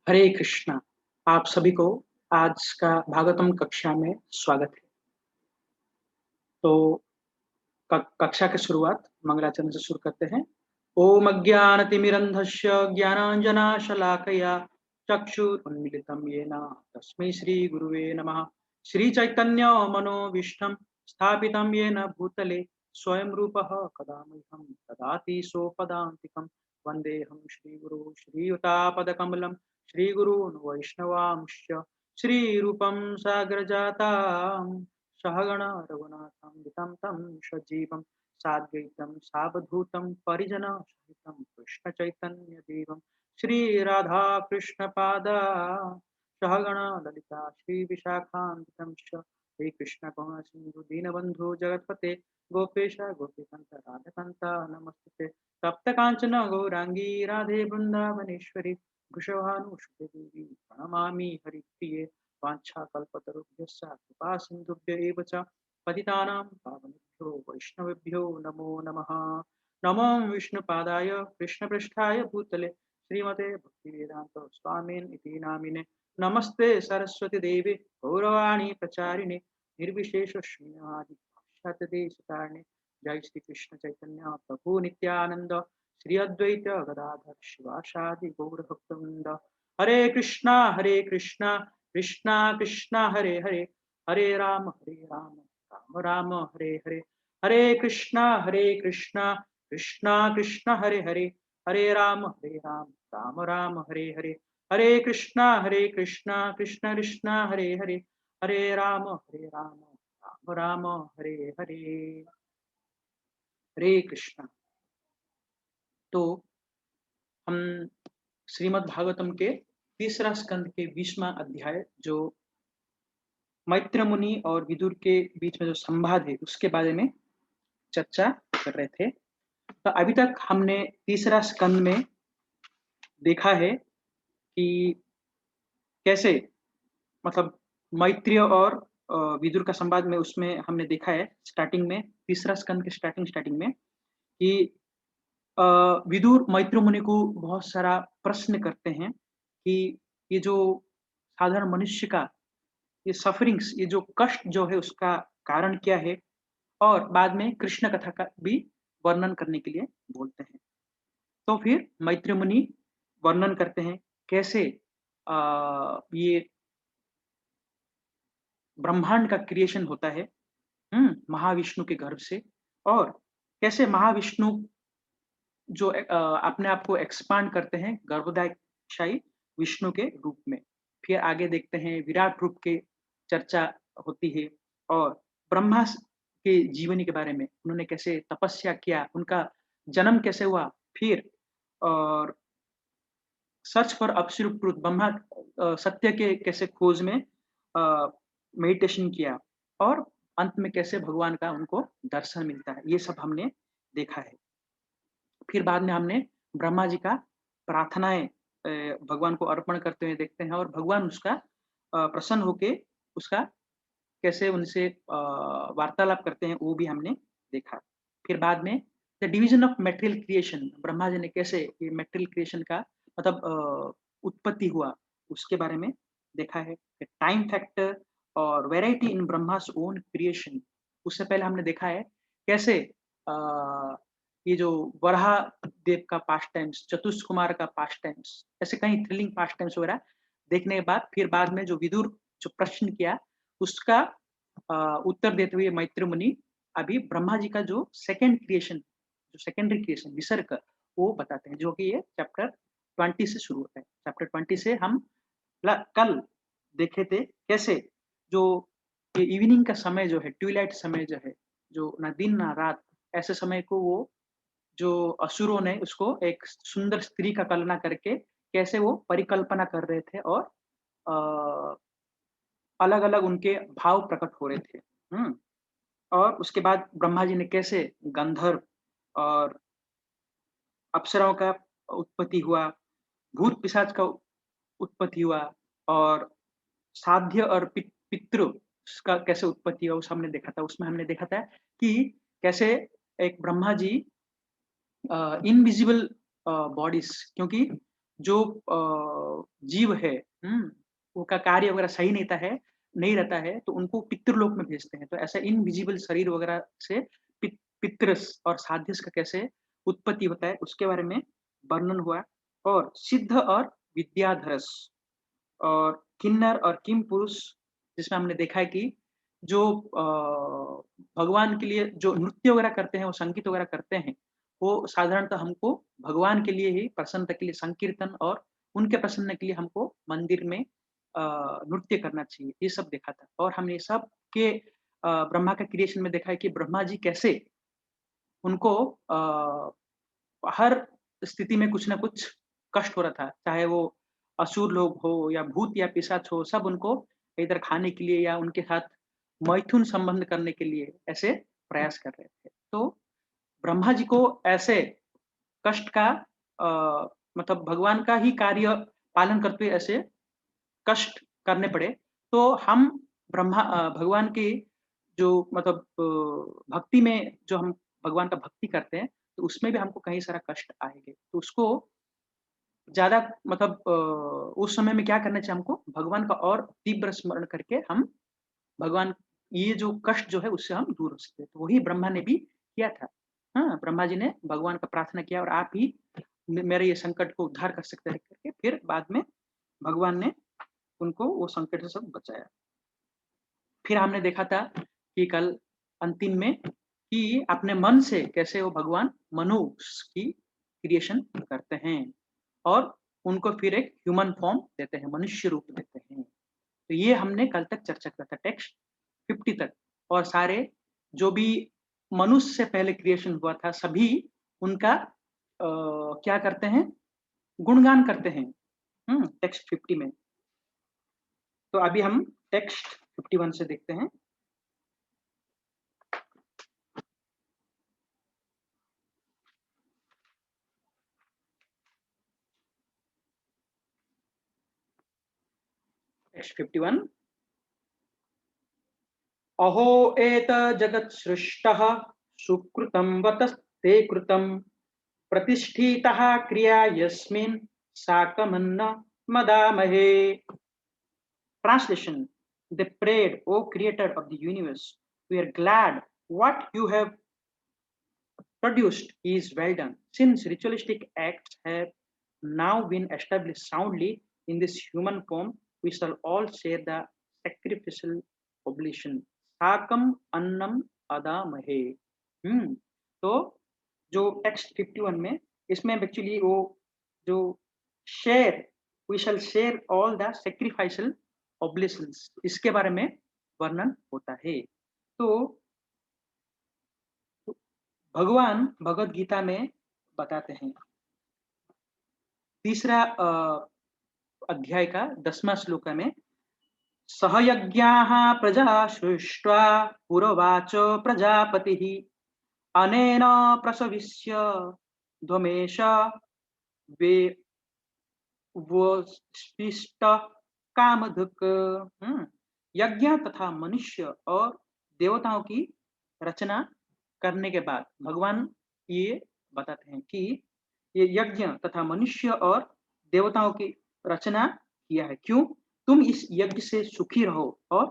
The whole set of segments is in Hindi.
हरे कृष्णा। आप सभी को आज का भागवतम कक्षा में स्वागत है। तो कक्षा की शुरुआत मंगलाचरण से शुरू करते हैं। ओम अज्ञानतिमिरन्धस्य ज्ञानाञ्जनाशलाकया चक्षुरुन्मीलितं येन तस्मै श्रीगुरुवे नमः। श्रीचैतन्य मनोभीष्टं स्थापितं येन भूतले स्वयं रूपः कदा मह्यं ददाति सोपदान्तिकं। वन्देऽहं श्रीगुरो श्रीयुतापदकमलं श्रीगुरून् वैष्णवांश्च श्रीरूपं साग्रजातां सहगण रघुनाथान्वितं तं सजीवं साद्वैतं सावधूतं परिजनसहितं कृष्णचैतन्यदेवं श्रीराधाकृष्णपादा सहगण ललिता श्रीविशाखान्वितं च हे कृष्णकरुणासिन्धु दीनबन्धु जगत्पते गोपेश गोपीकान्त राधाकान्त नमस्ते। तप्तकाञ्चन गौराङ्गी राधे वृन्दावनेश्वरी वृषभानुसुते देवी प्रणमामि हरिप्रिये। वाञ्छाकल्पतरुभ्यश्च कृपा सिन्धुभ्य एव च पतितानां पावनेभ्यो वैष्णवेभ्यो नमो नमः। नमो विष्णुपादाय कृष्णपृष्ठाय भूतले श्रीमते भक्तिवेदान्त स्वामिन् इति नामिने। नमस्ते सरस्वती देवी गौरवाणी प्रचारिणे निर्विशेष शून्यवादी पाश्चात्यदेशतारिणे। जय श्री कृष्ण चैतन्य प्रभु नित्यानंद श्री अद्वैत गदाधर शिवासादि गौरभक्तवृंद। हरे कृष्णा कृष्णा कृष्णा हरे हरे हरे राम राम राम हरे हरे। हरे कृष्णा कृष्णा कृष्णा हरे हरे हरे राम राम राम हरे हरे। हरे कृष्णा कृष्णा कृष्णा हरे हरे हरे राम राम राम हरे हरे। हरे कृष्णा। तो हम श्रीमद् भागवतम के तीसरा स्कंद के 20वां अध्याय जो मैत्र मुनि और विदुर के बीच में जो संवाद है उसके बारे में चर्चा कर रहे थे। तो अभी तक हमने तीसरा स्कंद में देखा है कि कैसे मतलब मैत्रेय और विदुर का संवाद में उसमें हमने देखा है स्टार्टिंग में तीसरा स्कंद के स्टार्टिंग में कि अ, विदुर मैत्र मुनि को बहुत सारा प्रश्न करते हैं कि ये जो साधारण मनुष्य का ये सफरिंग्स ये जो कष्ट जो है उसका कारण क्या है, और बाद में कृष्ण कथा का भी वर्णन करने के लिए बोलते हैं। तो फिर मैत्र मुनि वर्णन करते हैं कैसे ये ब्रह्मांड का क्रिएशन होता है महाविष्णु के गर्भ से, और कैसे महाविष्णु जो अपने आप को एक्सपांड करते हैं गर्भोदयशाही विष्णु के रूप में। फिर आगे देखते हैं विराट रूप के चर्चा होती है, और ब्रह्मा के जीवनी के बारे में उन्होंने कैसे तपस्या किया, उनका जन्म कैसे हुआ, फिर और search for absolute truth Brahma सत्य के कैसे खोज में मेडिटेशन किया, और अंत में कैसे भगवान का उनको दर्शन मिलता है, ये सब हमने देखा है। फिर बाद में हमने ब्रह्मा जी का प्रार्थनाएं भगवान को अर्पण करते हुए देखते हैं, और भगवान उसका प्रसन्न होके उसका कैसे उनसे वार्तालाप करते हैं वो भी हमने देखा। फिर बाद में the division of material creation Brahma ji ने कैसे ये मटेरियल क्रिएशन का मतलब उत्पत्ति हुआ उसके बारे में देखा है। टाइम फैक्टर और variety in Brahma's own creation, उससे पहले हमने देखा है कैसे ये जो वराह देव का पास्ट टाइम्स, चतुष कुमार का पास्ट टाइम्स, ऐसे कई थ्रिलिंग पास्ट टाइम्स वगैरह देखने के बाद फिर बाद में जो विदुर जो प्रश्न किया उसका उत्तर देते हुए मैत्र मुनि अभी ब्रह्मा जी का जो सेकंड क्रिएशन जो सेकेंडरी क्रिएशन विसर्ग वो बताते हैं, जो कि ये चैप्टर 20 से शुरू होता है। चैप्टर 20 से हम कल देखे थे कैसे जो ये इवनिंग का समय जो है ट्विलाइट समय जो है, जो ना दिन ना रात ऐसे समय को वो जो असुरों ने उसको एक सुंदर स्त्री का कल्पना करके कैसे वो परिकल्पना कर रहे थे, और अलग अलग उनके भाव प्रकट हो रहे थे। और उसके बाद ब्रह्मा जी ने कैसे गंधर्व और अप्सराओं का उत्पत्ति हुआ, भूत पिशाच का उत्पत्ति हुआ, और साध्य और पितृ का कैसे उत्पत्ति हुआ उस हमने देखा था। उसमें हमने देखा था कि कैसे एक ब्रह्मा जी इनविजिबल बॉडीज, क्योंकि जो जीव है, वो का कार्य वगैरह सही नहीं रहता है, तो उनको पितृलोक में भेजते हैं। तो ऐसा इनविजिबल शरीर वगैरह से पितृस और साध्यस का कैसे उत्पत्ति होता है, उसके बारे में वर्णन हुआ। और सिद्ध और विद्याधरस और किन्नर और किम पुरुष, जिसमें हमने देखा है कि जो भगवान के लिए जो नृत्य वगैरह करते हैं, वो संगीत वगैरह करते हैं, वो साधारणतः हमको भगवान के लिए ही प्रसन्नता के लिए संकीर्तन और उनके प्रसन्न के लिए हमको मंदिर में नृत्य करना चाहिए। ये सब देखा था और हमने सब के ब्रह्मा का क्रिएशन में देखा है कि ब्रह्मा जी कैसे उनको हर स्थिति में कुछ न कुछ कष्ट हो रहा था, चाहे वो असुर लोग हो या भूत या पिशाच हो, सब उनको इधर खाने के लिए या उनके साथ मैथुन संबंध करने के लिए ऐसे प्रयास कर रहे थे। तो ब्रह्मा जी को ऐसे कष्ट का मतलब भगवान का ही कार्य पालन करते हुए ऐसे कष्ट करने पड़े, तो हम भगवान की जो मतलब भक्ति में जो हम भगवान का भक्ति करते हैं, तो उसमें भी हमको कई सारा कष्ट आएँगे। तो उसको ज़्यादा मतलब उस समय में क्या करना चाहिए हमको, भगवान का और तीव्र स्मरण करके हम भगवान ये जो कष्ट जो है उससे हम दूर हो सकते हैं। तो वही ब्रह्मा ने भी किया था। हाँ, ब्रह्मा जी ने भगवान का प्रार्थना किया और आप ही मेरे ये संकट को उद्धार कर सकते हैं करके फिर बाद में भगवान ने उनको वो संकट से सब बचाया। फिर हमने देखा था कि कल अंतिम में कि अपने मन से कैसे वो भगवान मनुष्य की क्रिएशन करते हैं और उनको फिर एक ह्यूमन फॉर्म देते हैं, मनुष्य रूप देते हैं। तो ये हमने कल तक चर्चा किया था टेक्स्ट 50 तक और सारे जो भी मनुष्य से पहले क्रिएशन हुआ था सभी उनका क्या करते हैं? गुणगान करते हैं। टेक्स्ट 50 में। तो अभी हम टेक्स्ट 51 से देखते हैं। टेक्स्ट 51 अहो एतज्जगत्सृष्टः सुकृतं वतस्ते कृतं प्रतिष्ठितः क्रिया यस्मिन् साकमन्न मदामहे. Translation: They prayed, O Creator of the universe, we are glad what you have produced is well done. Since ritualistic acts have now been established soundly in this human form, we shall all share the sacrificial oblation. Sakam annam adamahe. तो जो टेक्स्ट 51 में इसमें एक्चुअली वो जो share we shall share all the sacrificial oblations इसके बारे में वर्णन होता है। तो भगवान भगवत गीता में बताते हैं तीसरा अध्याय का 10वां श्लोक में सहयज्ञाः प्रजा सृष्ट्वा पुरोवाच प्रजापतिः अनेन प्रसविष्य ध्वमेश वे वशिष्ठ कामधुक. यज्ञ तथा मनुष्य और देवताओं की रचना करने के बाद भगवान ये बताते हैं कि ये यज्ञ तथा मनुष्य और देवताओं की रचना किया है। क्यों? तुम इस यज्ञ से सुखी रहो और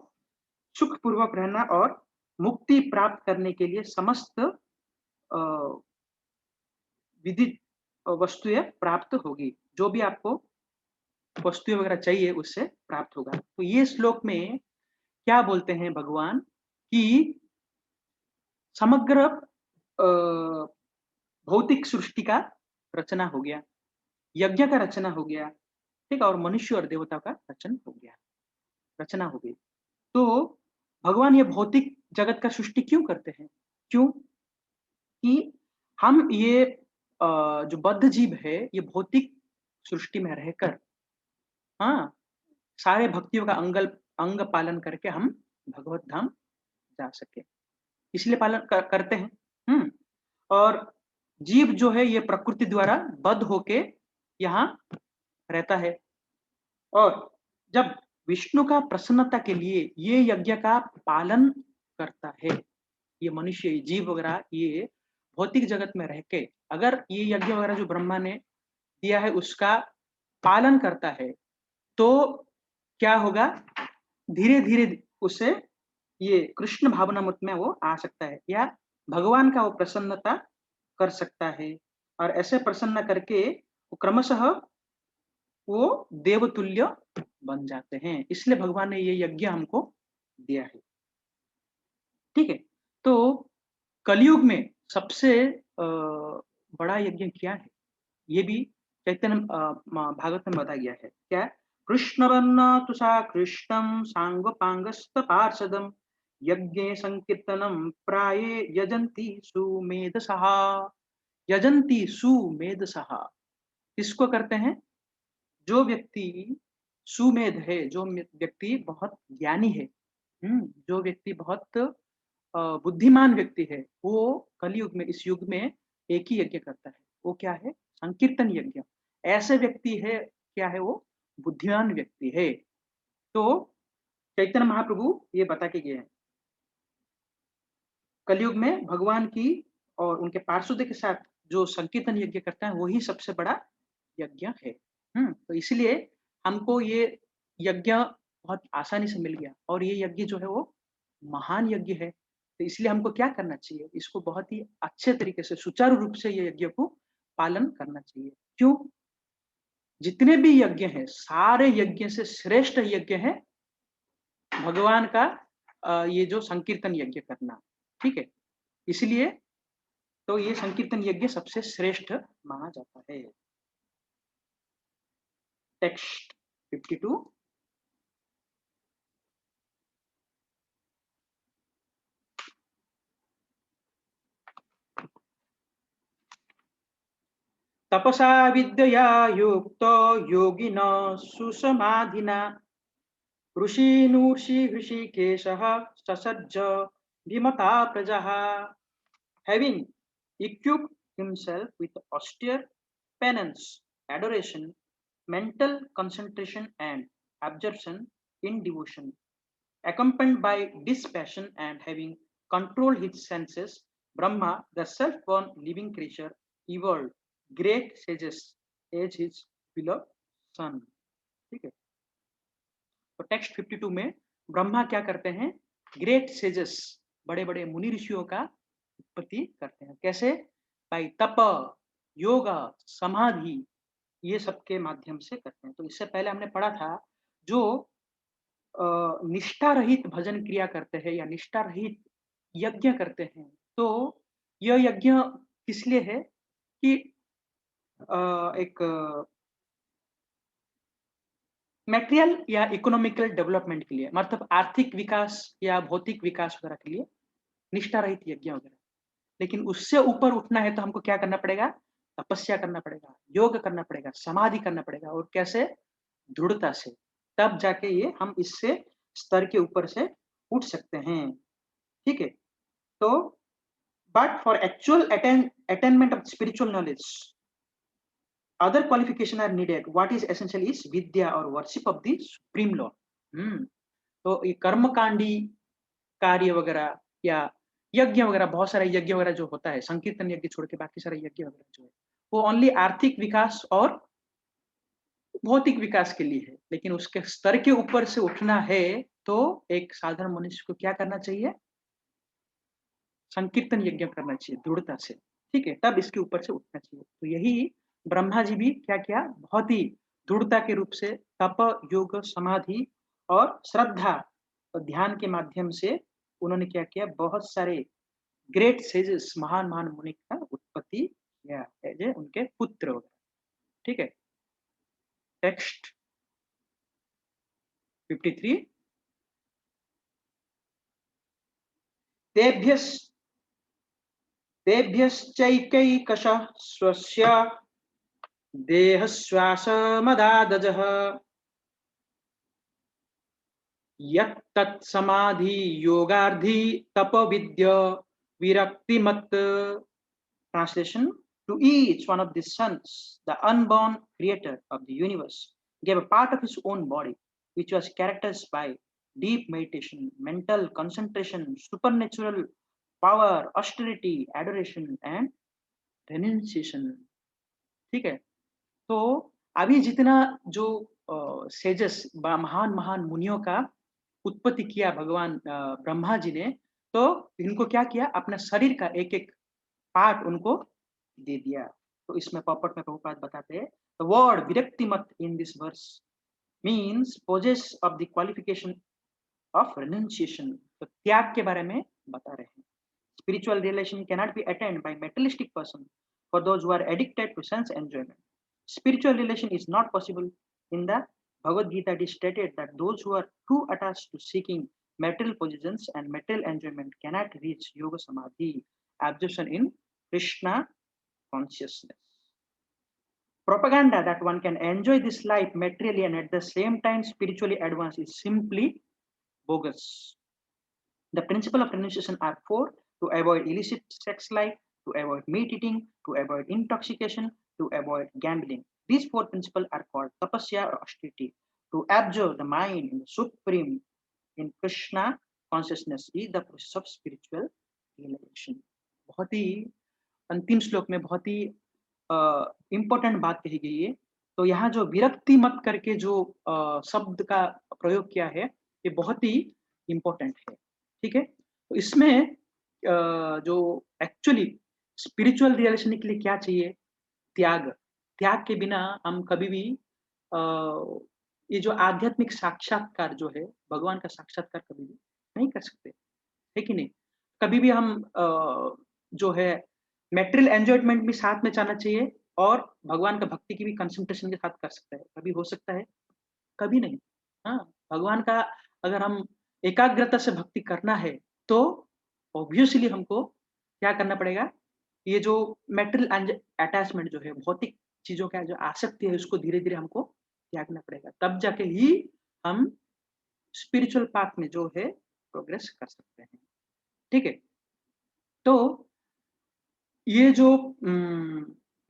सुख पूर्वक रहना और मुक्ति प्राप्त करने के लिए समस्त विधि वस्तुएं प्राप्त होगी। जो भी आपको वस्तुएं वगैरह चाहिए उससे प्राप्त होगा। तो ये श्लोक में क्या बोलते हैं भगवान कि समग्र भौतिक सृष्टि का रचना हो गया, यज्ञ का रचना हो गया, ठीक है? और मनुष्य और देवता का रचना हो गई। तो भगवान ये भौतिक जगत का सृष्टि क्यों करते हैं? क्यों? कि हम ये जो बद्ध जीव है, ये भौतिक सृष्टि में रहकर हाँ, सारे भक्तियों का अंग पालन करके हम भगवत धाम जा सके। इसलिए पालन करते हैं। और जीव जो है ये प्रकृति द्वारा बद्ध होके यहाँ रहता है और जब विष्णु का प्रसन्नता के लिए ये यज्ञ का पालन करता है, ये मनुष्य, ये जीव वगैरह ये भौतिक जगत में रह के अगर ये यज्ञ वगैरह जो ब्रह्मा ने दिया है उसका पालन करता है, तो क्या होगा, धीरे-धीरे उसे ये कृष्ण भावनामृत में वो आ सकता है या भगवान का वो प्रसन्नता कर सकता है और ऐसे प्रसन्न करके वो क्रमशः वो देवतुल्य बन जाते हैं। इसलिए भगवान ने ये यज्ञ हमको दिया है। ठीक है? तो कलयुग में सबसे बड़ा यज्ञ क्या है? ये भी चैतन्य भागवत में बताया गया है। क्या? कृष्णवर्ण तुषा कृष्णं सांगोपांगस्त पार्षदम यज्ञे संकीर्तनम प्राये यजन्ति सुमेधसः। यजन्ति सुमेधसः। किसको करते हैं? जो व्यक्ति सुमेध है, जो व्यक्ति बहुत ज्ञानी है, जो व्यक्ति बहुत बुद्धिमान व्यक्ति है, वो कलयुग में, इस युग में एक ही यज्ञ करता है। वो क्या है? संकीर्तन यज्ञ। ऐसे व्यक्ति है, क्या है वो? बुद्धिमान व्यक्ति है। तो चैतन्य महाप्रभु ये बता के गए हैं। कलयुग में भगवान की और उनके पार्षदों के साथ जो संकीर्तन यज्ञ करता है, वही सबसे बड़ा यज्ञ है। तो इसलिए हमको ये यज्ञ बहुत आसानी से मिल गया और ये यज्ञ जो है वो महान यज्ञ है। तो इसलिए हमको क्या करना चाहिए? इसको बहुत ही अच्छे तरीके से सुचारू रूप से ये यज्ञ को पालन करना चाहिए। क्यों? जितने भी यज्ञ हैं, सारे यज्ञ से श्रेष्ठ यज्ञ है भगवान का ये जो संकीर्तन यज्ञ करना। ठीक है? इसलिए तो ये संकीर्तन यज्ञ सबसे श्रेष्ठ माना जाता है। टेक्स्ट 52। तपसा विद्यया युक्तो योगिनः सुसमाधिना ऋषीनूर्षि ऋषिकेशः ससज्ज विमता प्रजः। Having equipped himself with austere penance, adoration, mental concentration and absorption in devotion, accompanied by dispassion and having controlled his senses, Brahma, the self-born living creature, evolved great sages as his beloved son. ठीक है? तो टेक्स्ट 52 में ब्रह्मा क्या करते हैं? ग्रेट सेजेस, बड़े-बड़े मुनि ऋषियों का उत्पत्ति करते हैं। कैसे? बाय तप, योग, समाधि, ये सब के माध्यम से करते हैं। तो इससे पहले हमने पढ़ा था जो निष्ठा रहित भजन क्रिया करते हैं या निष्ठा रहित यज्ञ करते हैं, तो यह यज्ञ किस लिए है कि एक मटेरियल या इकोनॉमिकल डेवलपमेंट के लिए, मतलब आर्थिक विकास या भौतिक विकास वगैरह के लिए निष्ठा रहित यज्ञ वगैरह। लेकिन उससे ऊपर उठना है तो हमको क्या करना पड़ेगा? तपस्या करना पड़ेगा, योग करना पड़ेगा, समाधि करना पड़ेगा और कैसे? दृढ़ता से। तब जाके ये हम इससे स्तर के ऊपर से उठ सकते हैं। ठीक है? तो but for actual attainment of spiritual knowledge other qualification are needed. What is essential is vidya or worship of the supreme lord. तो ये कर्मकांडी कार्य वगैरह या यज्ञ वगैरह, बहुत सारे यज्ञ वगैरह जो होता है, संकीर्तन यज्ञ छोड़ के बाकी सारे यज्ञ वगैरह जो है, वो ओनली आर्थिक विकास और भौतिक विकास के लिए है। लेकिन उसके स्तर के ऊपर से उठना है तो एक साधारण मनुष्य को क्या करना चाहिए? संकीर्तन यज्ञ करना चाहिए दृढ़ता से। ठीक है? तब इसके ऊपर से उठना चाहिए। तो यही ब्रह्मा जी भी क्या किया? बहुत ही दृढ़ता के रूप से तप, योग, समाधि और श्रद्धा और ध्यान के माध्यम से उन्होंने क्या किया? बहुत सारे ग्रेट सेजेस, महान-महान मुनि का उत्पत्ति किया है, जो उनके पुत्र वगैरह। ठीक है? टेक्स्ट 53। तेभ्यस् तेभ्यश्चैकैकशः स्वस्य देहश्वासमदादजः यत्तत् समाधि योगार्धि तपविद्य विरक्तिमत्। Translation: to each one of these sons, the unborn creator of the universe gave a part of his own body, which was characterized by deep meditation, mental concentration, supernatural power, austerity, adoration, and renunciation. ठीक है? तो अभी जितना जो सेजस महान मुनियों का उत्पत्ति किया भगवान ब्रह्मा जी ने, तो इनको क्या किया, अपना शरीर का एक एक पार्ट उनको दे दिया। तो इसमें पॉपट में प्रभुपाद बताते हैं, द वर्ड विरक्ति मत in this verse means poses of the qualification of renunciation। तो त्याग के बारे में बता रहे हैं। Spiritual realization cannot be attained by materialistic person for those who are addicted to sense enjoyment. Spiritual realization is not possible. In the Bhagavad Gita, it is stated that those who are too attached to seeking material possessions and material enjoyment cannot reach yoga samadhi, absorption in Krishna consciousness. Propaganda that one can enjoy this life materially and at the same time spiritually advance is simply bogus. The principle of renunciation are four: to avoid illicit sex life, to avoid meat eating, to avoid intoxication, to avoid gambling. These four principles are called tapasya or austerity. To absorb the mind in the supreme in Krishna consciousness is the process of spiritual realization. बहुत ही अंतिम श्लोक में बहुत ही इम्पोर्टेंट बात कही गई है। तो यहाँ जो विरक्ति मत करके जो शब्द का प्रयोग किया है, ये बहुत ही इम्पोर्टेंट है। ठीक है? तो इसमें जो एक्चुअली स्पिरिचुअल रियलाइजेशन के लिए क्या चाहिए? त्याग। त्याग के बिना हम कभी भी अ, ये जो आध्यात्मिक साक्षात्कार जो है, भगवान का साक्षात्कार कभी भी नहीं कर सकते, है कि नहीं? कभी भी हम जो है मटेरियल एन्जॉयमेंट भी साथ में जाना चाहिए और भगवान का भक्ति की भी कंसंट्रेशन के साथ कर सकता है। कभी हो सकता है? कभी नहीं। हाँ, भगवान का अगर हम एकाग्रता से भक्ति करना है, तो ऑब्वियसली हमको क्या करना पड़ेगा? ये जो मेटल अटैचमेंट जो है, भौतिक चीज़ों का जो आसक्ति है, उसको धीरे-धीरे हमको त्यागना पड़ेगा। तब जाके ही हम स्पिरिचुअल पाथ में जो है, प्रोग्रेस कर सकते हैं। ठीक है? तो ये जो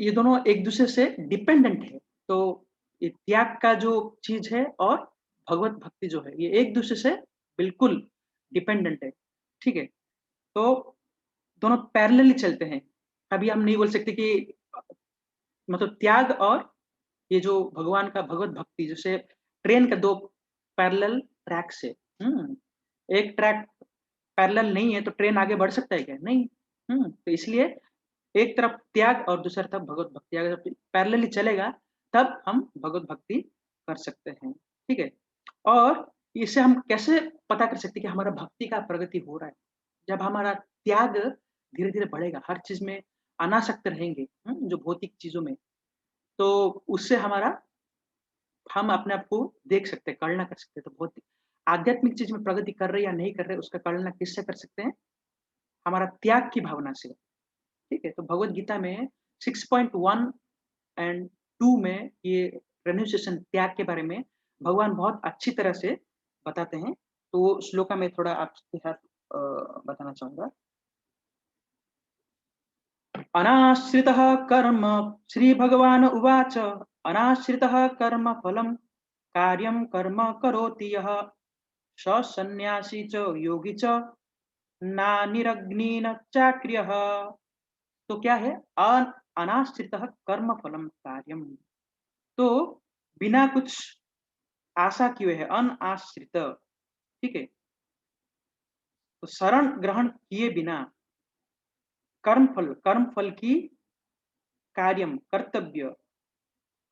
ये दोनों एक-दूसरे से डिपेंडेंट है। तो ये त्याग का जो चीज़ है और भगवत भक्ति जो है, ये एक-दूसरे से बिल्कुल डिपेंडेंट है। ठीक है? तो दोनों पैरेलली चलते हैं। कभी हम नहीं बोल सकते कि मतलब त्याग और ये जो भगवान का भगवत भक्ति जैसे ट्रेन का 2 पैरेलल ट्रैक्स है। एक ट्रैक पैरेलल नहीं है तो ट्रेन आगे बढ़ सकता है क्या? नहीं। तो इसलिए एक तरफ त्याग और दूसरी तरफ भगवत भक्ति अगर पैरेलली चलेगा तब हम भगवत भक्ति कर सकते हैं। ठीक है? और इससे हम कैसे पता कर सकते हैं कि हमारा भक्ति का प्रगति हो रहा है? जब हमारा त्याग धीरे-धीरे बढ़ेगा, हर चीज़ में अनासक्त रहेंगे, जो भौतिक चीज़ों में, तो उससे हमारा हम अपने आप को देख सकते हैं, कल्पना कर सकते हैं। तो भौतिक आध्यात्मिक चीज़ में प्रगति कर रहे हैं या नहीं कर रहे हैं, उसका कल्पना किससे कर सकते हैं? हमारा त्याग की भावना से। ठीक है? तो भगवद गीता में 6.1 एंड 2 में ये रेनुंसिएशन त्याग के बारे में भगवान बहुत अच्छी तरह से बताते हैं। तो वो श्लोका मैं थोड़ा आपके साथ बताना चाहूँगा। अनाश्रितः कर्म श्रीभगवान् उवाच अनाश्रितः कर्मफलं कार्यं कर्म करोति यः स सन्न्यासी च योगी च नानिरग्निन चाक्रियः। तो क्या है? अनाश्रितः कर्मफलं कार्यम। तो बिना कुछ आशा किए है, अनाश्रित, ठीक है? तो शरण ग्रहण किए बिना कर्म फल की कार्यम कर्तव्य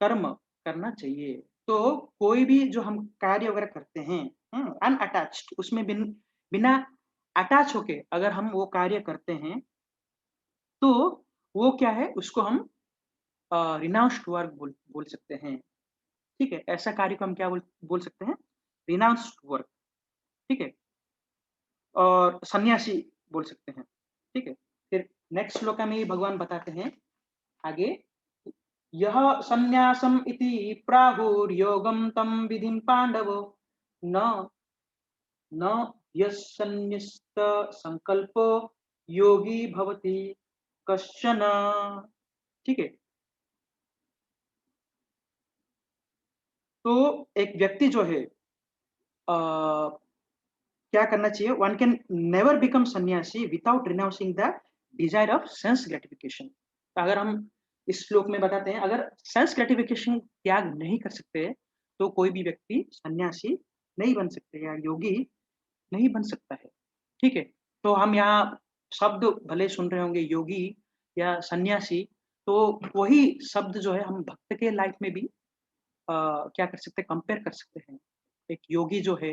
कर्म करना चाहिए। तो कोई भी जो हम कार्य वगैरह करते हैं, अनअटैच्ड उसमें बिना अटैच होके अगर हम वो कार्य करते हैं, तो वो क्या है उसको हम रिनाउंस्ड वर्क बोल बोल सकते हैं। ठीक है? ऐसा कार्य को हम क्या बोल बोल सकते हैं? रिनाउंस्ड वर्क, ठीक है? और सन्यासी बोल सकते हैं। ठीक है? फिर नेक्स्ट श्लोका में भगवान बताते हैं आगे, यह सन्यासम इति प्राहुर्योगम तम विधिं पांडवो न न यस्सन्न्यस्त संकल्पो योगी भवति कश्चन। ठीक है? तो एक व्यक्ति जो है क्या करना चाहिए? वन कैन नेवर बिकम सन्यासी without renouncing the desire of sense gratification. अगर हम इस श्लोक में बताते हैं अगर सेल्फ ग्रेटिफिकेशन त्याग नहीं कर सकते, तो कोई भी व्यक्ति सन्यासी नहीं बन सकते या योगी नहीं बन सकता है। ठीक है? तो हम यहाँ शब्द भले सुन रहे होंगे योगी या सन्यासी, तो वही शब्द जो है हम भक्त के लाइफ में भी क्या कर सकते हैं कंपेयर कर सकते हैं। एक योगी जो है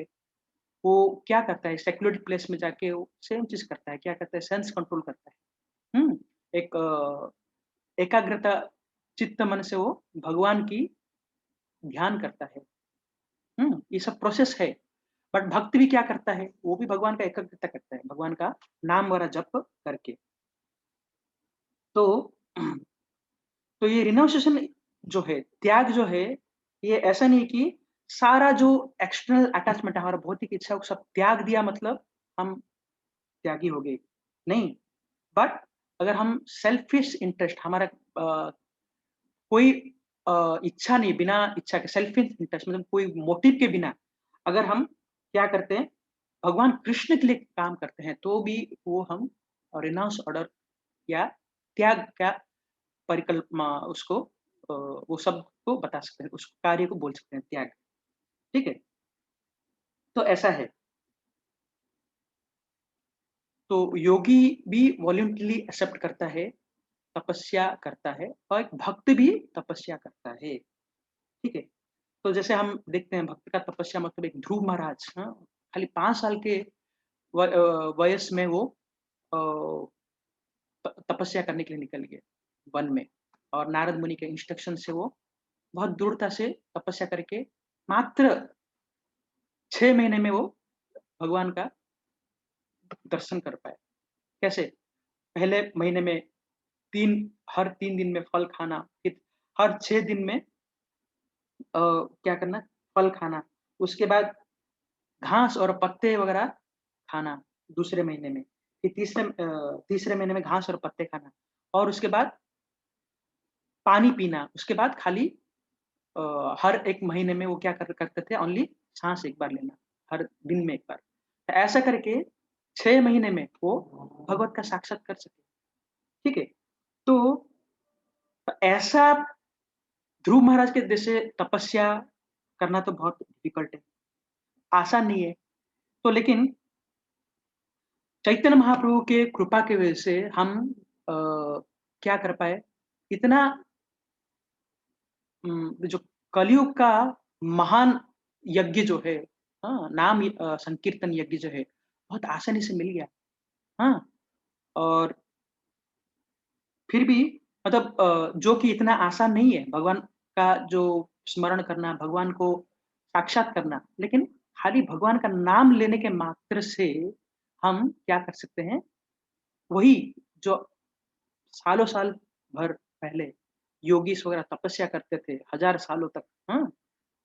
वो क्या करता है सेक्युलर प्लेस में जाके वो सेम चीज़ करता है, क्या करता है सेंस कंट्रोल करता है। एक एकाग्रता चित्त मन से वो भगवान की ध्यान करता है। ये सब प्रोसेस है। बट भक्त भी क्या करता है, वो भी भगवान का एकाग्रता करता है, भगवान का नाम वगैरह जप करके। तो तो ये रिनॉन्सिएशन जो है, त्याग जो है, ये ऐसा नहीं कि सारा जो एक्सटर्नल अटैचमेंट है, हमारा भौतिक इच्छा वो सब त्याग दिया मतलब हम त्यागी हो गए। नहीं, बट अगर हम सेल्फिश इंटरेस्ट हमारा कोई इच्छा नहीं, बिना इच्छा के सेल्फ इंटरेस्ट मतलब कोई मोटिव के बिना अगर हम क्या करते हैं, भगवान कृष्ण के लिए काम करते हैं, तो भी वो हम रिनाउंस ऑर्डर या त्याग का परिकल्पना उसको वो सब को बता सकते हैं, उस कार्य को बोल सकते हैं त्याग, ठीक है? तो ऐसा है। तो योगी भी वॉलंटरीली एक्सेप्ट करता है, तपस्या करता है और एक भक्त भी तपस्या करता है, ठीक है? तो जैसे हम देखते हैं भक्त का तपस्या मतलब एक ध्रुव महाराज हाँ, खाली 5 साल के वयस में वो अ, तपस्या करने के लिए निकल गए वन में और नारद मुनि के इंस्ट्रक्शन से वो बहुत दृढ़ता से तपस्या करके मात्र 6 महीने में वो भगवान का दर्शन कर पाए। कैसे? पहले महीने में 3 हर 3 दिन में फल खाना, फिर हर 6 दिन में क्या करना फल खाना, उसके बाद घास और पत्ते वगैरह खाना दूसरे महीने में, फिर तीसरे महीने में घास और पत्ते खाना और उसके बाद पानी पीना, उसके बाद खाली हर 1 महीने में वो क्या करते थे ओनली साँस एक बार लेना, हर दिन में 1 बार। तो ऐसा करके 6 महीने में वो भगवत का साक्षात्कार सके, ठीक है? तो ऐसा ध्रुव महाराज के जैसे तपस्या करना तो बहुत डिफ़िकल्ट है, आसान नहीं है। तो लेकिन चैतन्य महाप्रभु के कृपा की वजह से हम अ, क्या कर पाए, इतना जो कलयुग का महान यज्ञ जो है, हाँ, नाम संकीर्तन यज्ञ जो है, बहुत आसानी से मिल गया। हाँ, और फिर भी मतलब जो कि इतना आसान नहीं है, भगवान का जो स्मरण करना, भगवान को साक्षात करना, लेकिन खाली भगवान का नाम लेने के मात्र से हम क्या कर सकते हैं, वही जो सालों-साल भर पहले योगीस वगैरह तपस्या करते थे, हज़ार सालों तक, हाँ?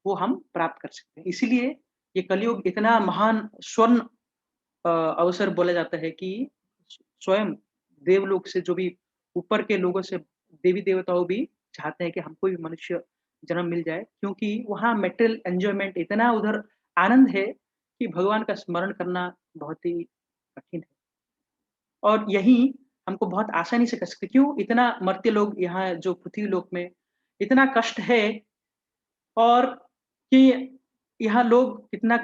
वो हम प्राप्त कर सकते हैं। इसीलिए ये कलयुग इतना महान स्वर्ण अवसर बोला जाता है कि स्वयं देवलोक से जो भी ऊपर के लोगों से देवी-देवताओं भी चाहते हैं कि हमको भी मनुष्य जन्म मिल जाए, क्योंकि वहाँ मटेरियल एन्जॉयमेंट इतना उधर आनंद है कि भगवान का स्मरण करना बहुत ही कठिन है। और यही हमको बहुत आसानी से कर सकते हैं। क्यों? इतना मर्त्य लोग यहाँ जो पृथ्वी लोक में इतना कष्ट है और कि यहाँ लोग कितना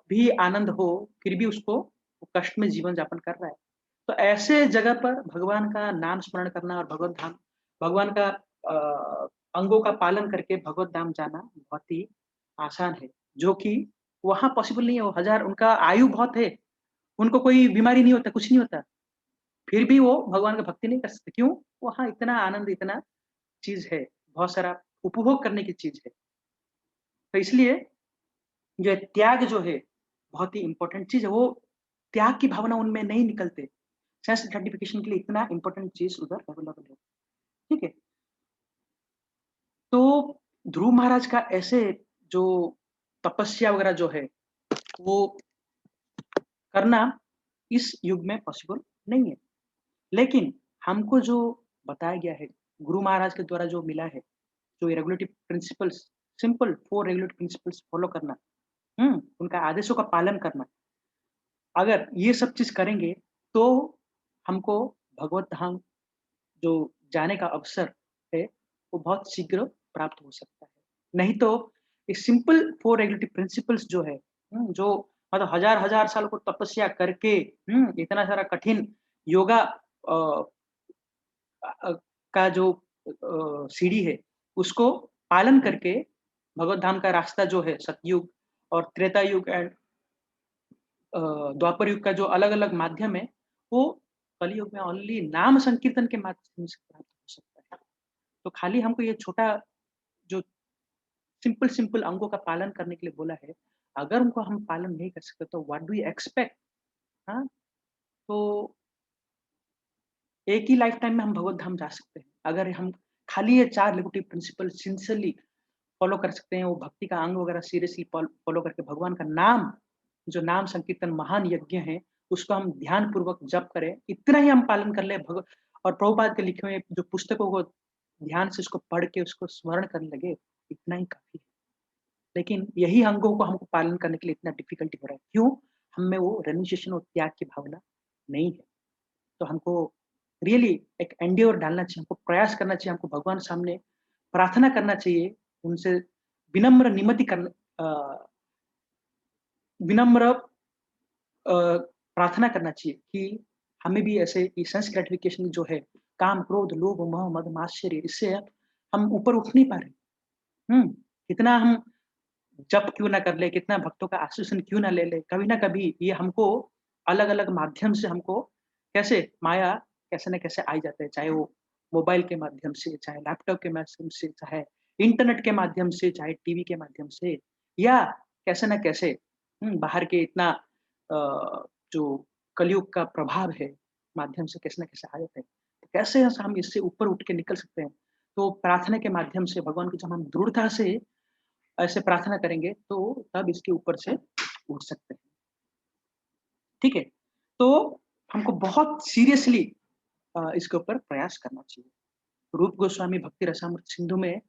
भी आनंद हो, फिर भी उसको वो कष्ट में जीवन यापन कर रहा है। तो ऐसे जगह पर भगवान का नाम स्मरण करना और भगवत धाम भगवान का अंगों का पालन करके भगवत धाम जाना बहुत ही आसान है, जो कि वहाँ पॉसिबल नहीं है। वो हज़ार उनका आयु बहुत है, उनको कोई बीमारी नहीं होता, कुछ नहीं होता। फिर भी वो भगवान का भक्ति नहीं कर सकते। क्यों? वहाँ इतना आनंद, इतना चीज़ है, बहुत सारा उपभोग करने की चीज़ है। तो इसलिए जो त्याग जो है, बहुत ही इम्पोर्टेंट चीज़ है, वो त्याग की भावना उनमें नहीं निकलते। सेल्फ ग्रेटिफिकेशन के लिए इतना इम्पोर्टेंट चीज़ उधर अवेलेबल है, ठीक है? तो ध्रुव महाराज का ऐसे जो तपस्या वगैरह जो है, वो करना इस युग में पॉसिबल नहीं है। लेकिन हमको जो बताया गया है, गुरु महाराज के द्वारा जो मिला है, जो ये regulative principles simple 4 regulative principles follow करना, उनका आदेशों का पालन करना। अगर ये सब चीज़ करेंगे, तो हमको भगवत धाम जो जाने का अवसर है, वो बहुत शीघ्र प्राप्त हो सकता है। नहीं तो ये सिंपल 4 रेगुलेटरी प्रिंसिपल्स जो है, जो मतलब हज़ार-हज़ार साल को तपस्या करके, इतना सारा कठिन योगा अ अ, का जो सीढ़ी है, उसको पालन करके भगवत धाम का रास्ता जो है सतयुग और त्रेता युग एंड द्वापर युग का जो अलग-अलग माध्यम है, वो कलयुग में ओनली नाम संकीर्तन के माध्यम से प्राप्त हो सकता है। तो खाली हमको ये छोटा जो सिंपल-सिंपल अंगों का पालन करने के लिए बोला है, अगर उनको हम पालन नहीं कर सकते तो व्हाट डू यू एक्सपेक्ट? हाँ? तो एक ही लाइफ टाइम में हम भगवत धाम जा सकते हैं। अगर हम खाली ये 4 लिबर्टी प्रिंसिपल सिंसियरली फॉलो कर सकते हैं, वो भक्ति का अंग वगैरह सीरियसली फॉलो करके भगवान का नाम, जो नाम संकीर्तन महान यज्ञ है, उसको हम ध्यानपूर्वक जप करें, इतना ही हम पालन कर लें और प्रभुपाद के लिखे हुए जो पुस्तकों को ध्यान से उसको पढ़ के उसको स्मरण करने लगे, इतना ही काफ़ी है। लेकिन यही अंगों को हमको पालन करने के लिए इतना डिफ़िकल्टी हो रहा है। क्यों? हम में वो रेनुंसिएशन और त्याग की भावना नहीं है। तो हमको रियली एक एंडेवर डालना चाहिए, हमको प्रयास करना चाहिए, हमको भगवान सामने प्रार्थना करना चाहिए, उनसे विनम्र विनम्र प्रार्थना करना चाहिए कि हमें भी ऐसे ये सेंस ग्रेटिफिकेशन जो है, काम, क्रोध, लोभ, मोह, मद, मात्सर्य, इससे हम ऊपर उठ नहीं पा रहे। कितना हम जप क्यों ना कर ले, कितना भक्तों का आशीर्वाद क्यों ना ले ले, कभी ना कभी ये हमको अलग-अलग माध्यम से हमको कैसे माया कैसे न कैसे आ ही जाता है। चाहे वो मोबाइल के माध्यम से, चाहे लैपटॉप के माध्यम से, चाहे इंटरनेट के माध्यम से, चाहे टीवी के माध्यम से या कैसे न कैसे बाहर के इतना जो कलयुग का प्रभाव है, माध्यम से कैसे न कैसे आ जाता है। तो कैसे हम इससे ऊपर उठ के निकल सकते हैं? तो प्रार्थना के माध्यम से भगवान की जब हम दृढ़ता से ऐसे प्रार्थना करेंगे तो तब इसके ऊपर से उठ सकते हैं। ठीक है? तो हमको बहुत सीरियसली इसके ऊपर प्रयास करना चाहिए। रूप गोस्वामी भक्ति रसामृत सिंधु में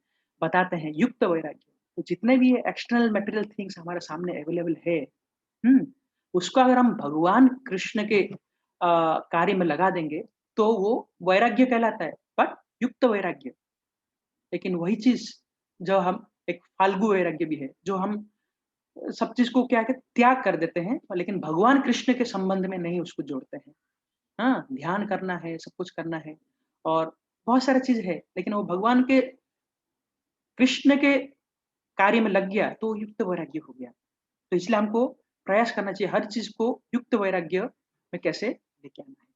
बताते हैं युक्त वैराग्य। तो जितने भी ये एक्सटर्नल मटेरियल थिंग्स हमारे सामने अवेलेबल है, हुँ? उसको अगर हम भगवान कृष्ण के कार्य में लगा देंगे, तो वो वैराग्य कहलाता है, बट युक्त वैराग्य। लेकिन वही चीज़ जो हम एक फाल्गु वैराग्य भी है, जो हम सब चीज़ को क्या है त्याग कर देते हैं, लेकिन भगवान कृष्ण के संबंध में नहीं उसको जोड़ते हैं। हाँ, ध्यान करना है, सब कुछ करना है और बहुत सारी चीज़ है, लेकिन वो भगवान के कृष्ण के कार्य में लग गया, तो युक्त वैराग्य हो गया। तो इसलिए हमको प्रयास करना चाहिए हर चीज़ को युक्त वैराग्य में कैसे लेके आना है।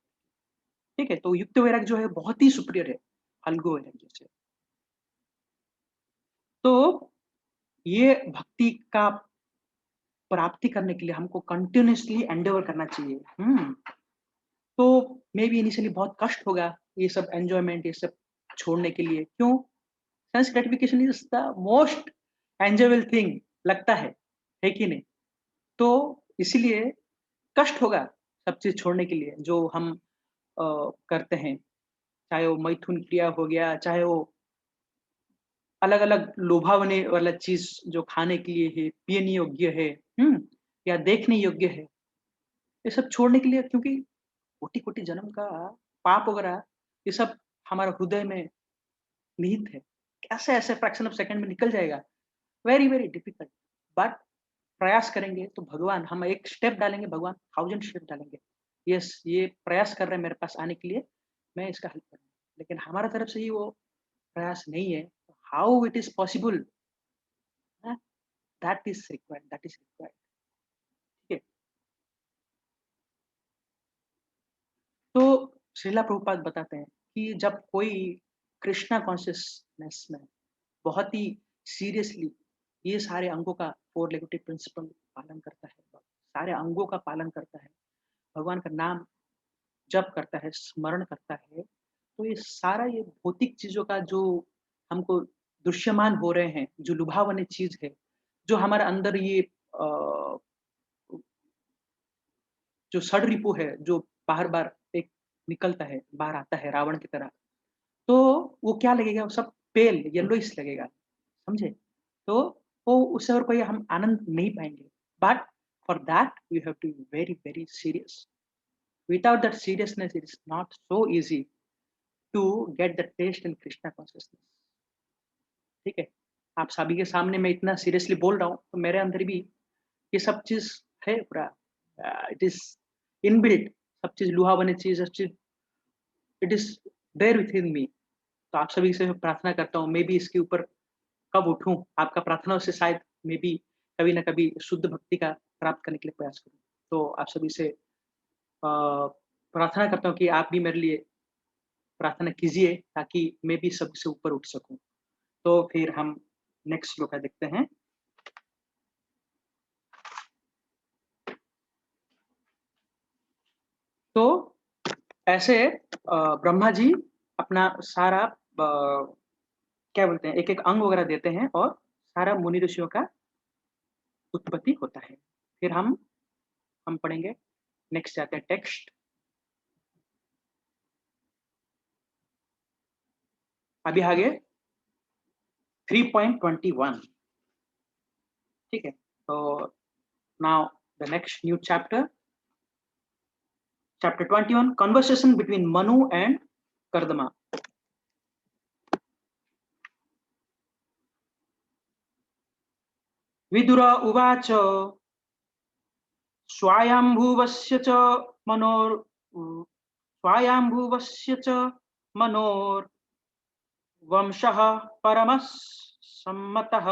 ठीक है? तो युक्त वैराग्य जो है बहुत ही सुपीरियर है, फाल्गु वैराग्य से। तो ये भक्ति का प्राप्ति करने के लिए हमको कंटीन्यूअसली एंडेवर करना चाहिए। तो मे बी इनिशियली बहुत कष्ट होगा, ये सब एन्जॉयमेंट ये सब छोड़ने के लिए। क्यों? Sense gratification is the most enjoyable thing लगता है कि नहीं? तो इसीलिए कष्ट होगा सब चीज़ छोड़ने के लिए जो हम करते हैं। चाहे वो मैथुन क्रिया हो गया, चाहे वो अलग-अलग लुभावने वाला चीज़ जो खाने के लिए है, पीने योग्य है, हुँ? या देखने योग्य है। ये सब छोड़ने के लिए क्योंकि कोटि-कोटि जन्म का पाप वगैरह ये सब हमारे हृदय में निहित है। कैसे ऐसे फ्रैक्शन ऑफ सेकंड में निकल जाएगा? Very, very difficult. बट प्रयास करेंगे तो भगवान हम एक स्टेप डालेंगे, भगवान 1000 स्टेप डालेंगे। यस, ये प्रयास कर रहे हैं मेरे पास आने के लिए, मैं इसका हेल्प करूँगा। लेकिन हमारा तरफ से ही वो प्रयास नहीं है, हाउ इट इज़ पॉसिबल? हाँ, दैट इज़ रिक्वायर्ड, ठीक है? तो श्रीला प्रभुपाद बताते हैं कि जब कोई कृष्णा कॉन्शियसनेस में बहुत ही सीरियसली ये सारे अंगों का 4 लेगेटिव प्रिंसिपल पालन करता है, सारे अंगों का पालन करता है, भगवान का नाम जप करता है, स्मरण करता है, तो ये सारा ये भौतिक चीज़ों का जो हमको दृश्यमान हो रहे हैं, जो लुभावनी चीज़ है, जो हमारे अंदर ये अ, जो षड्रिपु है, जो बार-बार एक निकलता है, बाहर आता है रावण की तरह, तो वो क्या लगेगा, वो सब पेल येलोइश लगेगा, समझे? तो वो उससे और कोई हम आनंद नहीं पाएँगे। But for that you have to be very, very serious. Without that seriousness it is not so easy to get the taste in Krishna consciousness. ठीक है? आप सभी के सामने मैं इतना सीरियसली बोल रहा हूँ, तो मेरे अंदर भी ये सब चीज़ है पूरा। इट इज़ इनबिल्ट, सब चीज़ लुहा-बनी चीज़, सब चीज़ इट इज़ देयर विथिन मी। तो आप सभी से मैं प्रार्थना करता हूँ, मैं भी इसके ऊपर कब उठूँ, आपका प्रार्थनाओं से शायद मैं भी कभी न कभी शुद्ध भक्ति का प्राप्त करने के लिए प्रयास करूँ। तो आप सभी से प्रार्थना करता हूँ कि आप भी मेरे लिए प्रार्थना कीजिए ताकि मैं भी सबसे ऊपर उठ सकूँ। तो फिर हम नेक्स्ट श्लोका देखते हैं। तो ऐसे ब्रह्मा जी अपना सारा क्या बोलते हैं, एक-एक अंग वगैरह देते हैं और सारा मुनि ऋषियों का उत्पत्ति होता है। फिर हम पढ़ेंगे, नेक्स्ट जाते हैं टेक्स्ट। अभी आगे 3.21 ठीक है? तो now the next new chapter, chapter 21 conversation between Manu and Kardama. Vidura उवाच स्वायम्भुवस्य च मनोर् स्वायम्भुवस्य च मनोर्वंशः परमः सम्मतः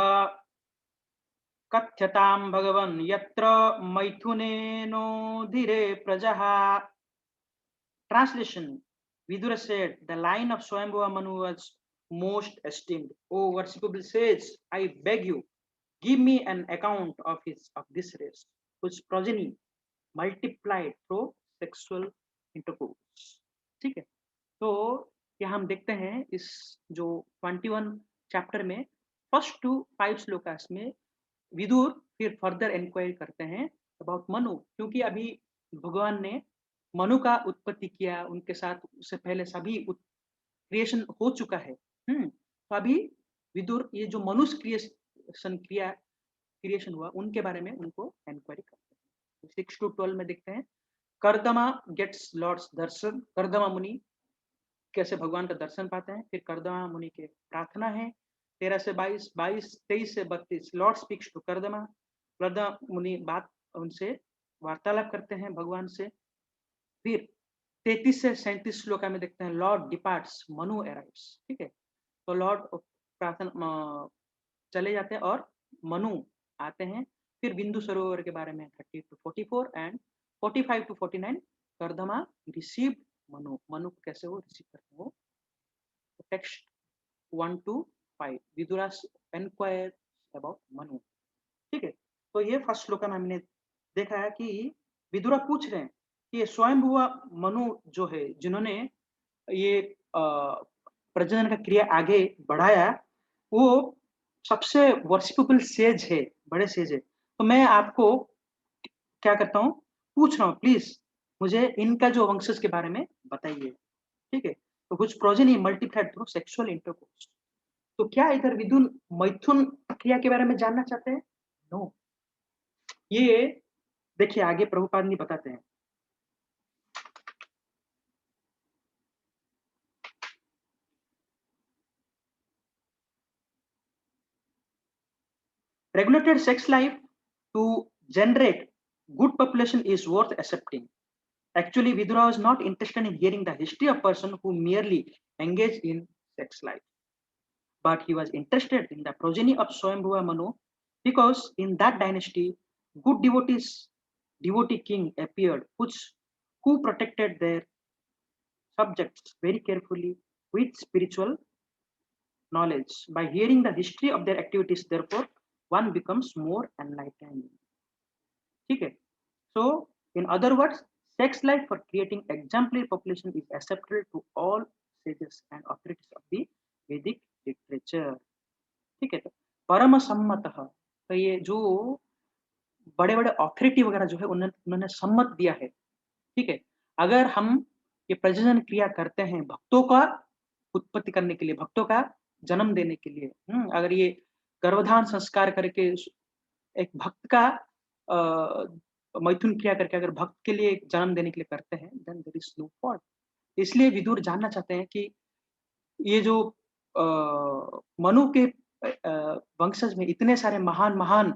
कथ्यतां भगवन् यत्र मैथुनेनोऽधिरे प्रजः। Translation: Vidura said, "The line of Swayambhuva Manu was most esteemed. O worshipable sage, I beg you, give me an account of this race, whose progeny multiplied through sexual intercourse." ठीक है? तो यहाँ हम देखते हैं इस जो 21 चैप्टर में फर्स्ट टू 5 श्लोकास में विदुर फिर फर्दर इंक्वायरी करते हैं अबाउट मनु, क्योंकि अभी भगवान ने मनु का उत्पत्ति किया, उनके साथ उससे पहले सभी क्रिएशन हो चुका है। तो अभी विदुर ये जो मनुष्य क्रिएशन हुआ उनके बारे में उनको इंक्वायरी करते हैं। 6 टू 12 में देखते हैं, कर्दमा गेट्स लॉर्ड्स दर्शन। कर्दमा मुनि कैसे भगवान का दर्शन पाते हैं। फिर कर्दमा मुनि के प्रार्थना है 13 से 22, 23 से 32 लॉर्ड स्पीक्स टू कर्दमा। कर्दमा मुनि बात उनसे वार्तालाप करते हैं भगवान से। फिर 33 से 37 श्लोका में देखते हैं लॉर्ड डिपार्ट्स, मनु अराइव्स। ठीक है? तो लॉर्ड प्रार्थना चले जाते हैं और मनु आते हैं। फिर बिंदु सरोवर के बारे में 30 to 44 and 45 to 49 Kardama received Manu. Manu को कैसे वो रिसीव करते हैं वो text 1 to 5 Vidura's enquire about Manu. ठीक है? तो ये फर्स्ट श्लोका में हमने देखा है कि विदुरा पूछ रहे हैं कि ये स्वयंभुवा मनु जो है जिन्होंने ये प्रजनन का क्रिया आगे बढ़ाया, वो सबसे वर्शिपेबल सेज है, बड़े सेज है। तो मैं आपको क्या करता हूँ, पूछ रहा हूँ प्लीज़ मुझे इनका जो वंशज के बारे में बताइए। ठीक है? तो which progeny multiplied through sexual intercourse. तो क्या इधर विदुर मैथुन क्रिया के बारे में जानना चाहते हैं? नो। ये देखिए आगे प्रभुपाद जी बताते हैं। Regulated sex life to generate good population is worth accepting. Actually, Vidura was not interested in hearing the history of person who merely engaged in sex life, but he was interested in the progeny of Swayambhuva Manu because in that dynasty, good devotee king appeared, who protected their subjects very carefully with spiritual knowledge. By hearing the history of their activities, therefore, one becomes more enlightened. Okay. So, in other words, sex life for creating exemplary population is acceptable to all sages and authorities of the Vedic literature. ठीक है? तो परम सम्मतः, तो ये जो बड़े-बड़े अथॉरिटी वगैरह जो है उन्होंने सम्मत दिया है। ठीक है? अगर हम ये प्रजनन क्रिया करते हैं भक्तों का उत्पत्ति करने के लिए, भक्तों का जन्म देने के लिए, अगर ये गर्भधान संस्कार करके एक भक्त का मैथुन क्रिया करके अगर भक्त के लिए जन्म देने के लिए करते हैं, then there is no fault. इसलिए विदुर जानना चाहते हैं कि ये जो मनु के वंशज में इतने सारे महान-महान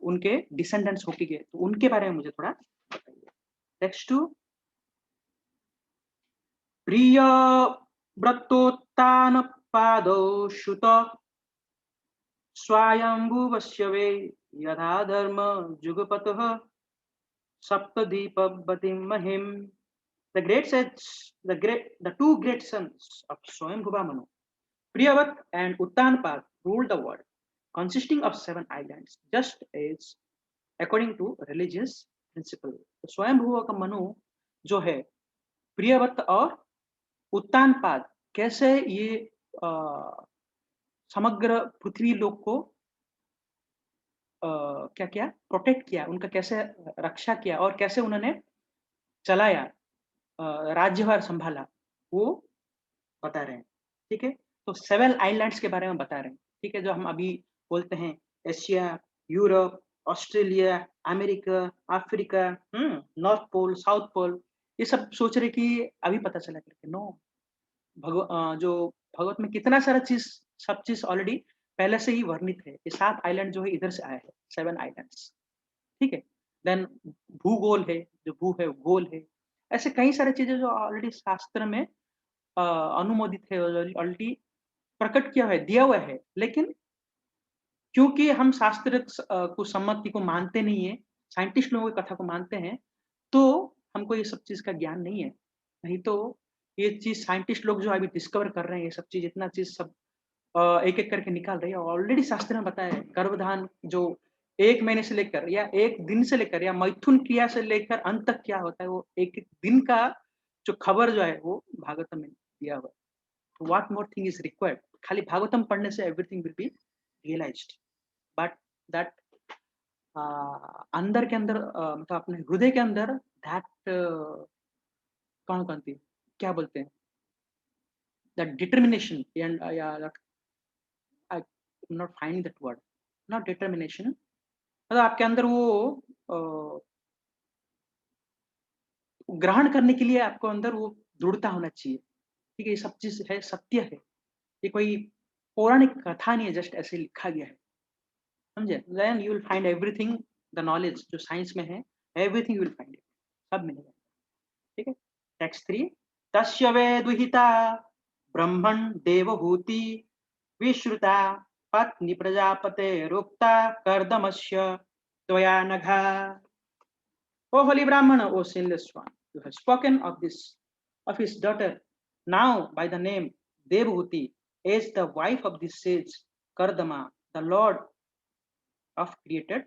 उनके डिसेंडेंट्स होके गए, तो उनके बारे में मुझे थोड़ा बताइए। नेक्स्ट टू प्रियव्रतोत्तानपादौ श्रुत स्वायम्भुवस्य वै यथा धर्मजुगपतः सप्तदीपवतीं महिम्। The great sets, the two great sons of Swayambhuva Manu, Priyavat and Uttanpad, ruled the world, consisting of 7 islands, just as according to religious principle. तो स्वयंभुव का मनु जो है, प्रियवत और उत्तानपाद, कैसे ये अ, समग्र पृथ्वी लोक को क्या किया, प्रोटेक्ट किया, उनका कैसे रक्षा किया और कैसे उन्होंने चलाया, राज्यभार संभाला, वो बता रहे हैं। ठीक है? तो 7 आइलैंड्स के बारे में बता रहे हैं। ठीक है? जो हम अभी बोलते हैं Asia, Europe, Australia, America, Africa, North Pole, South Pole, ये सब सोच रहे कि अभी पता चला करके, नो। जो भगवत में कितना सारा चीज़, सब चीज़ ऑलरेडी पहले से ही वर्णित है। ये 7 आइलैंड जो है इधर से आया है, 7 आइलैंड्स। ठीक है? देन भूगोल है, जो भू है, गोल है। ऐसे कई सारी चीज़ें जो ऑलरेडी शास्त्र में अनुमोदित है, ऑलरेडी प्रकट किया हुआ है, दिया हुआ है। लेकिन क्योंकि हम शास्त्र को सम्मति को मानते नहीं है, साइंटिस्ट लोगों की कथा को मानते हैं, तो हमको ये सब चीज़ का ज्ञान नहीं है। नहीं तो ये चीज़ साइंटिस्ट लोग जो अभी डिस्कवर कर रहे हैं, ये सब चीज़, इतना चीज़ सब एक-एक करके निकाल रहे हैं। ऑलरेडी शास्त्र में बताया है, गर्भधान जो 1 महीने से लेकर या 1 दिन से लेकर या मैथुन क्रिया से लेकर अंत तक क्या होता है, वो एक-एक दिन का जो खबर जो है, वो भागवतम में दिया हुआ है। What more thing is required? खाली भागवतम पढ़ने से everything will be realised. But that अंदर के अंदर मतलब अपने हृदय के अंदर दैट कौन कहती है, क्या बोलते हैं, दैट डिटर्मिनेशन एंड या I am not finding that word, not determination, मतलब आपके अंदर वो अ, ग्रहण करने के लिए आपको अंदर वो दृढ़ता होना चाहिए। ठीक है? ये सब चीज़ है, सत्य है। ये कोई पौराणिक कथा नहीं है, जस्ट ऐसे लिखा गया है। समझे? Then you will find everything, the knowledge जो साइंस में है, everything you will find it, सब मिलेगा। ठीक है? टेक्स्ट 3 तस्य वे दुहिता ब्रह्मन् देवहूति विश्रुता पत्नी प्रजापतेरुक्ता कर्दमस्य त्वया नघा। O holy Brahmana, O sinless one, you have spoken of this, of his daughter, now by the name Devhuti, as the wife of this sage Kardama, the Lord of created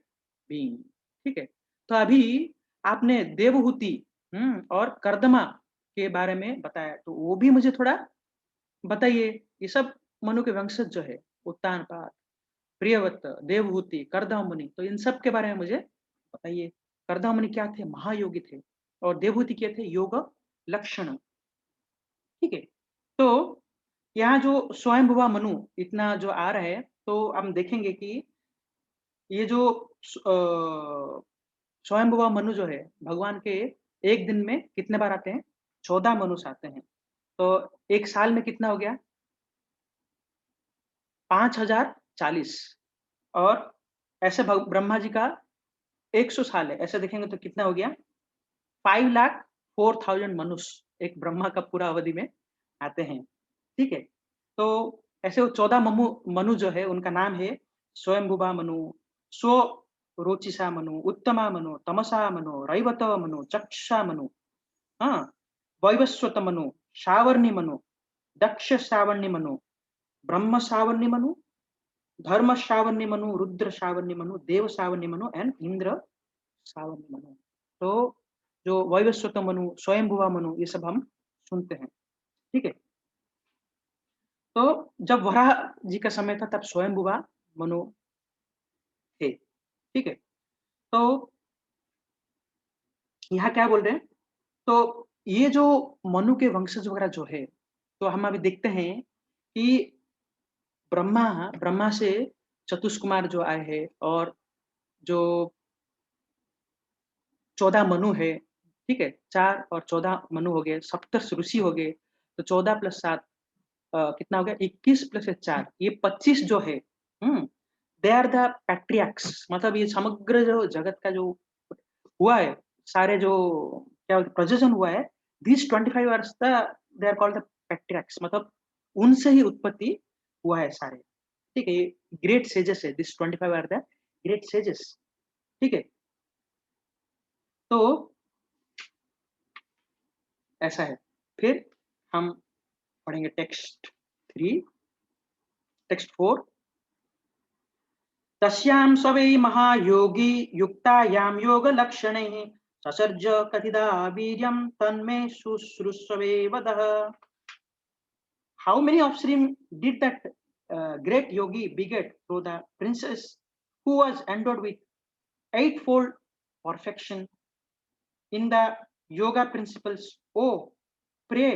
being। ठीक है? तो अभी आपने देवहूति और कर्दमा के बारे में बताया, तो वो भी मुझे थोड़ा बताइए। ये सब मनु के वंशज जो है, उत्तानपाद, प्रियव्रत, देवहूति, कर्दम मुनि, तो इन सब के बारे में मुझे बताइए। कर्दम मुनि क्या थे? महायोगी थे। और देवहूति क्या थे? योग लक्षण। ठीक है? तो यहाँ जो स्वयंभुवा मनु इतना जो आ रहा है, तो हम देखेंगे कि ये जो स्वयंभुवा मनु जो है, भगवान के एक दिन में कितने बार आते हैं? 14 मनुष्य आते हैं। तो 1 साल में कितना हो गया? 5040। और ऐसे ब्रह्मा जी का 100 साल है, ऐसे देखेंगे तो कितना हो गया? 5,04,000 मनुष्य एक ब्रह्मा का पूरा अवधि में आते हैं। ठीक है? तो ऐसे वो 14 मनु जो है, उनका नाम है स्वयंभुवा मनु, स्वरोचिषा मनु, उत्तमा मनु, तमसा मनु, रैवत मनु, चक्षुषा मनु, हाँ, वैवस्वत मनु, सावर्णी मनु, दक्ष सावर्णी मनु, ब्रह्म सावर्णी मनु, धर्म सावर्णी मनु, रुद्र सावर्णी मनु, देव सावर्णी मनु एंड इंद्र सावर्णी मनु। तो जो वैवस्वत मनु, स्वयंभुवा मनु, ये सब हम सुनते हैं। ठीक है? तो जब वराह जी का समय था, तब स्वयंभुवा मनु थे। ठीक है? तो यहाँ क्या बोल रहे हैं? तो ये जो मनु के वंशज वगैरह जो है, तो हम अभी देखते हैं कि ब्रह्मा ब्रह्मा से चतुष्कुमार जो आए हैं, और जो 14 मनु है, ठीक है? 4 और 14 मनु हो गए, सप्तर्षि ऋषि हो गए, तो 14 + 7 कितना हो गया 21 प्लस 4 ये 25 जो है, दे आर द पैट्रियार्क्स, मतलब ये समग्र जो जगत का जो हुआ है, सारे जो क्या बोलते प्रजनन हुआ है, these 25 are the they are called the patriarchs, मतलब उनसे ही उत्पत्ति हुआ है सारे। ठीक है, ये ग्रेट सेजेस है, this 25 are the great sages. ठीक है, तो ऐसा है। फिर हम पढ़ेंगे टेक्स्ट 3, टेक्स्ट 4। तस्यां स्वै महायोगी युक्तायां योगलक्षणैः ससर्ज कथिता वीर्यं तन्मे शुश्रूषवे वदः। How many offspring did that great yogi beget through the princess who was endowed with eightfold perfection in the yoga principles? Oh, pray,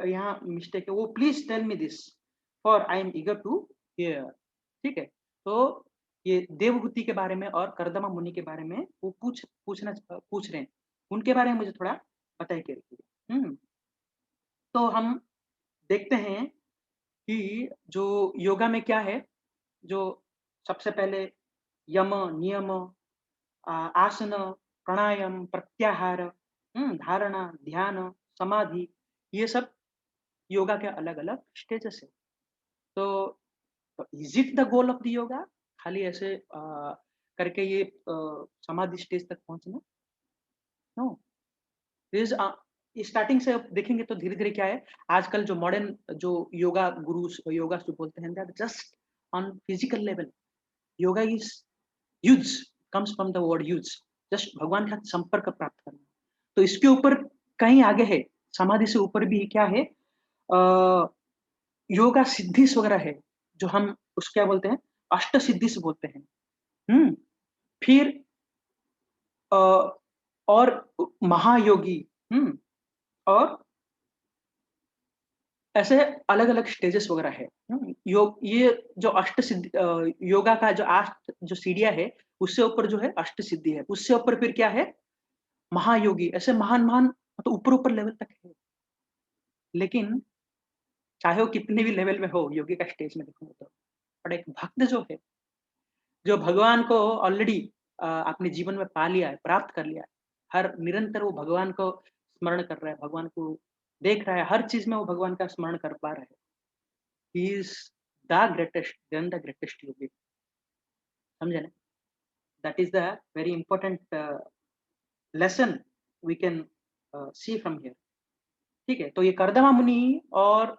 यहाँ मिस्टेक है, वो please tell me this for I am eager to hear. ठीक है, तो ये देवहूति के बारे में और कर्दमा मुनि के बारे में वो पूछ रहे हैं, उनके बारे में मुझे थोड़ा बताइए करिए। तो हम देखते हैं कि जो योगा में क्या है, जो सबसे पहले यम, नियम, आसन, प्राणायाम, प्रत्याहार, धारणा, ध्यान, समाधि, ये सब योगा के अलग-अलग स्टेजेस है। तो is it the goal of the yoga? खाली ऐसे करके ये समाधि स्टेज तक पहुँचना? नो। इज़ स्टार्टिंग से आप देखेंगे तो धीरे-धीरे क्या है, आजकल जो मॉडर्न जो योगा गुरुस योगा जो बोलते हैं, they are just on physical level. Yoga is yuj, comes from the word yuj, just भगवान का संपर्क प्राप्त करना। तो इसके ऊपर कहीं आगे है, समाधि से ऊपर भी क्या है, अ, योगा सिद्धिस वगैरह है, जो हम उस क्या बोलते हैं, अष्ट सिद्धिस बोलते हैं। हुँ, फिर अ, और महायोगी, हुँ, और ऐसे अलग-अलग स्टेजेस वगैरह है। ये जो योगा का जो 8 जो सीढ़ियाँ है, उससे ऊपर जो है अष्ट सिद्धि है, उससे ऊपर फिर क्या है, महायोगी, ऐसे महान-महान मतलब ऊपर-ऊपर लेवल तक है। लेकिन चाहे वो कितने भी लेवल में हो, योगी का स्टेज में देखोगे तो, और एक भक्त जो है, जो भगवान को ऑलरेडी अपने जीवन में पा लिया है, प्राप्त कर लिया है। हर निरंतर वो भगवान को स्मरण कर रहा है, भगवान को देख रहा है, हर चीज़ में वो भगवान का स्मरण कर पा रहा है। He is the greatest than the greatest yogi, समझे ना? That is the very important lesson we can see from here. ठीक है? तो ये कर्दमा मुनि और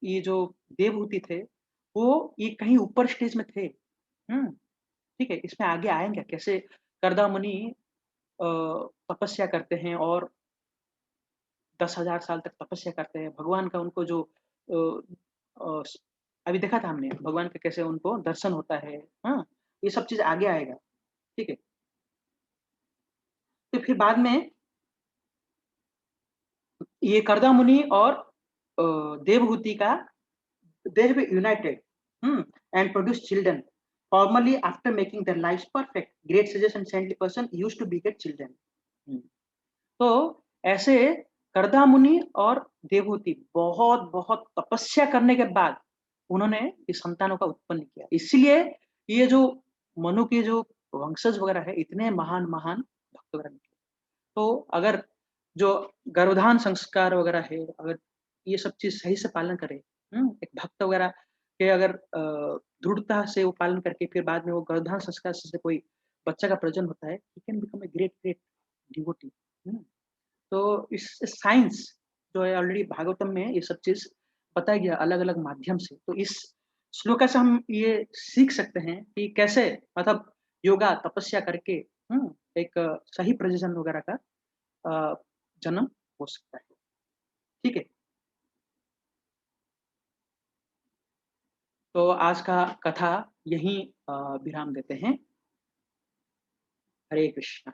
ये जो देवहूति थे, वो ये कहीं ऊपर स्टेज में थे। हुँ, ठीक है? इसमें आगे आएँगे कैसे कर्दमा मुनि अ, तपस्या करते हैं और 10,000 साल तक तपस्या करते हैं। भगवान का उनको जो अ स अभी देखा था हमने, भगवान का कैसे उनको दर्शन होता है, हाँ? ये सब चीज़ आगे आएगा, ठीक है? तो फिर बाद में ये कर्दम मुनि और देवहूति का they have united, and produced children. Formerly, after making their lives perfect, great sages and saintly person used to beget children. हम्म, तो ऐसे कर्दा मुनि और देवहूति बहुत बहुत तपस्या करने के बाद उन्होंने इस संतानों का उत्पन्न किया। इसलिए ये जो मनु के जो वंशज वगैरह है, इतने महान महान भक्त वगैरह निकले। तो अगर जो गर्भधान संस्कार वगैरह है, अगर ये सब चीज़ सही से पालन करे, एक भक्त वगैरह के अगर दृढ़ता से वो पालन करके फिर बाद में वो गर्भधान संस्कार से कोई बच्चा का प्रजनन होता है, he can become a great great devotee. तो इस साइंस जो है ऑलरेडी भागवतम में ये सब चीज़ बताया गया अलग-अलग माध्यम से। तो इस श्लोका से हम ये सीख सकते हैं कि कैसे मतलब योगा तपस्या करके एक सही प्रजनन वगैरह का अ, जन्म हो सकता है। ठीक है? तो आज का कथा यहीं विराम देते हैं। हरे कृष्णा।